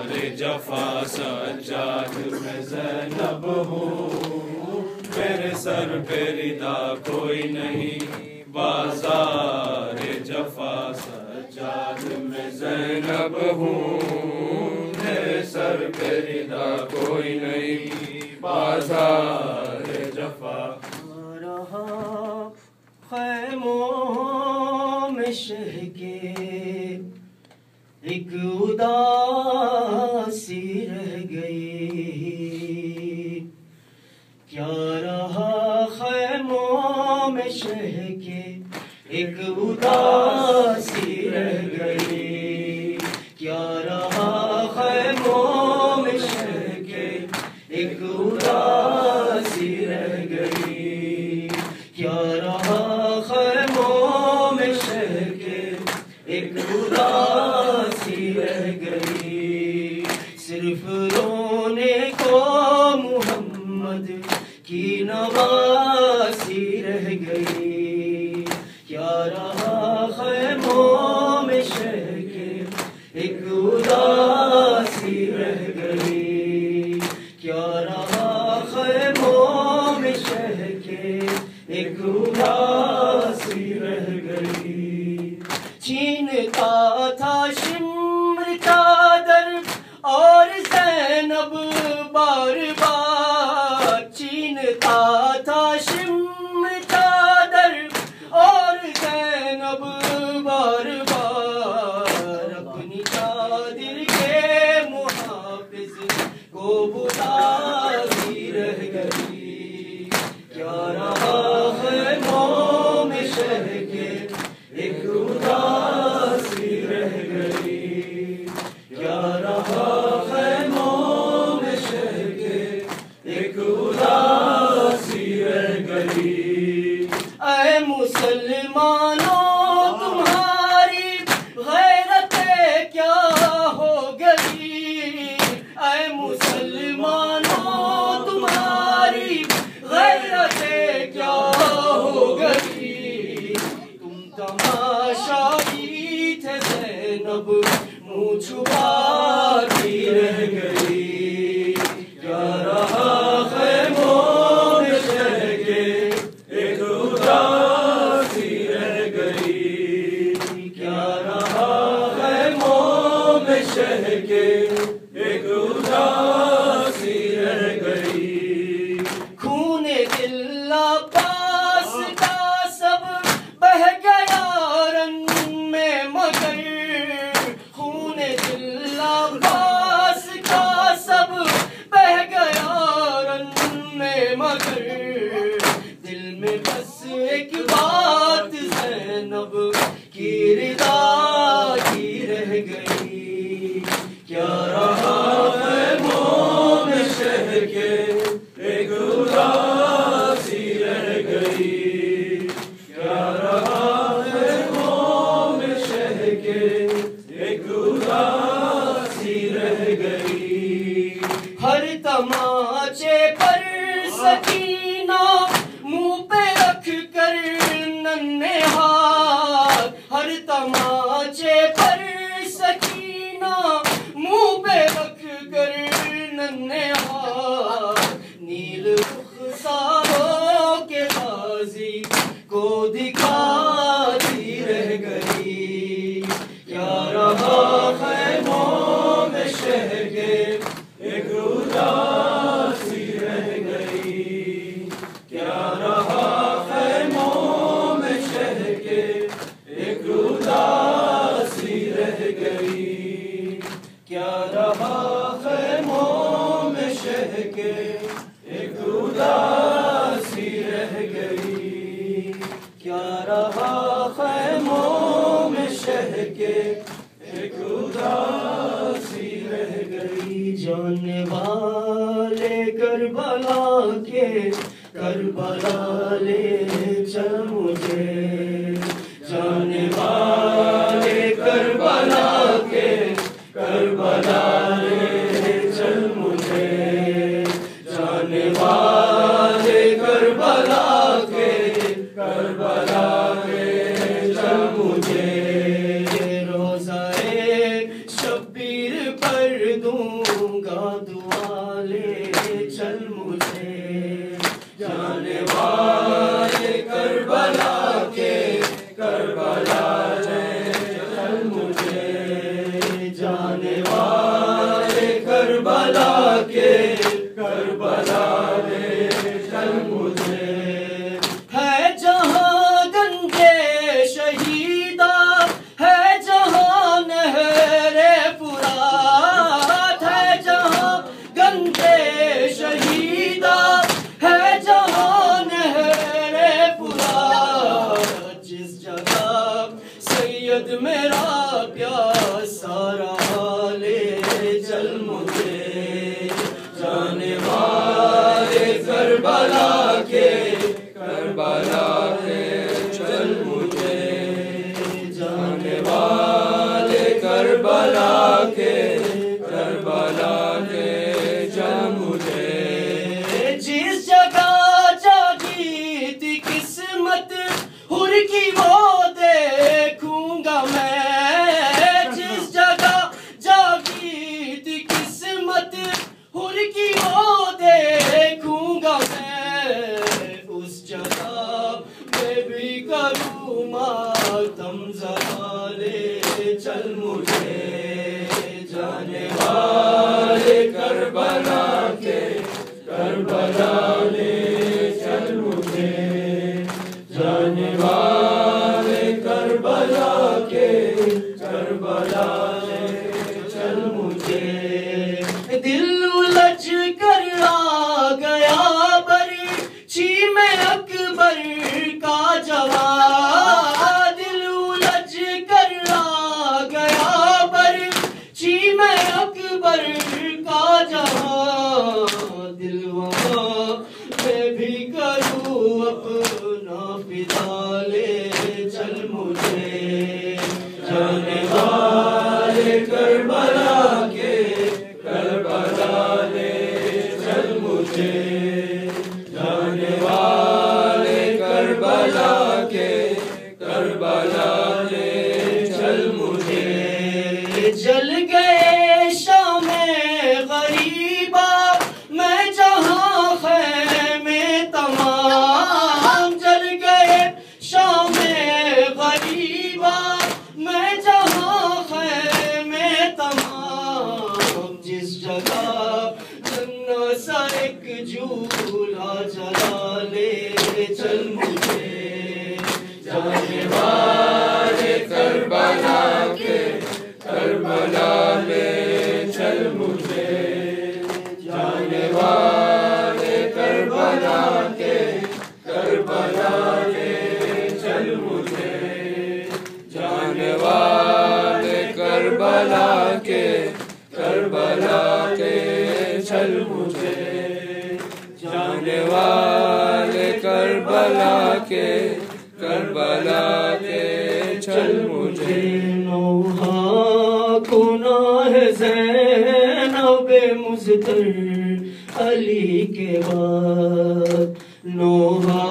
रे जफा सज्जाद मैं ज़ैनब हूँ, मेरे सर पे रिदा कोई नहीं, बाज़ार जफा सज्जाद मैं ज़ैनब हूँ, मेरे सर पे रिदा कोई नहीं, बाज़ार जफा। रहा खैमों में शह के एक उदासी रह गई, क्या रहा खैमों में शह के एक उदासी रह गई, क्या रहा खैमों में शह के एक उदासी रह गई, क्या रहा खैमों में शह के एक उदासी रह गई, सिर्फ रोने को मोहम्मद की नवासी रह गई, क्या रहा खैमों में शह के एक उदासी रह गई, क्या रहा खैमों में शह के एक उदासी रह गई। छीनता था शिम्र का दर और ज़ैनब बार बार, छीनता था शिम्र का दर और ज़ैनब बार बार, अपनी चादर के मुहाफिज को बुलाती रह गई, क्या रहा खैमों में शह के एक उदासी रह गई, क्या रहा खैमों में शह के एक उदासी रह गई। ऐ मुसलमानों तुम्हारी गैरतें क्या हो गई, ऐ मुसलमानों तुम्हारी गैरतें क्या हो गई, तुम तमाशाई थे ज़ैनब मुँह छुपाती रह गई, क्या रहा खैमों में शह के एक उदासी रह गई, क्या रहा खैमों में शह के एक उदासी रह गई। खूने दिल पास का सब बह गया रंग में मगर, खूने दिल पास का सब बह गया रंग में मगर, दिल में बस एक बात ज़ैनब की रिदा की रह गई, क्या रहा खैमों में शह के एक उदासी रह गई, क्या रहा खैमों में शह के एक उदासी रह गई। हर तमाचे पर सकीना मुंह पे रख कर नन्हे हाथ, हर तमाचे पर सकीना मुंह पे रख कर नन्हे हाथ, नील रुखसारों के गाजी को दिखाती रह गई, क्या रहा खैमों में शह के एक उदासी रह गई, क्या रहा खैमों में शह के एक उदासी रह गई, क्या रहा खैमों में शह के एक उदासी रह गई, क्या रहा खैमों में शह के एक उदासी रह गई। जाने वाले करबला के करबला ले चल मुझे, जाने वाले करबला के करबला ले चल मुझे, जाने वाले करबला के करबला ले चल मुझे, रोज़ाए शब्बीर पर दूंगा दुआ ले चल मुझे, जाने वाले करबला के करबला ले चल मुझे, जाने वाले करबला के करबला ले चल मुझे। है जहां गंगे शहीदा, है जहां नहरे फुरात, है जहां गंगे शहीदा, है जहां नहरे फुरात, जिस जगह सैयद मेरा प्यासा रहा ले चल मुझे, जाने वाले करबला के करबला के चल मुझे, जाने वाले करबला के करबला के चल मुझे। जिस जगह जागी थी किस्मत हुर की वो देखूंगा मैं, जिस जगह जागी थी किस्मत हुर की वो देखूंगा मैं, उस जगह मैं भी करूँ मातम ज़रा ले चल मुझे, जाने वाले करबला के करबला ले चल मुझे, जाने वाले करबला के करबला ले चल मुझे। दिल उलझ कर आ गया बरछी में अकबर का जवान, दिल उलझ कर आ गया बरछी में अकबर का जवान, दिल वहाँ मैं भी करूँ अपना फिदा ले चल मुझे, जाने वाले करबला के करबला ले चल मुझे, जाने वाले करबला के करबला ले चल मुझे। जल गए शामे गरीबा मैं जहाँ खैमे तमाम, जल गए शामे गरीबा मैं जहाँ खैमे तमाम, जिस जगह जन्ना सा एक झूला जला ले चल मुझे, जाने वाले करबला के करबला ले चल मुझे, जाने वाले करबला के करबला ले चल मुझे, जाने वाले करबला के करबला के चल मुझे, जाने वाले करबला के करबला के चल मुझे। नौहा गुनाह ज़ैनब मुज़्तर अली के बाद, नौहा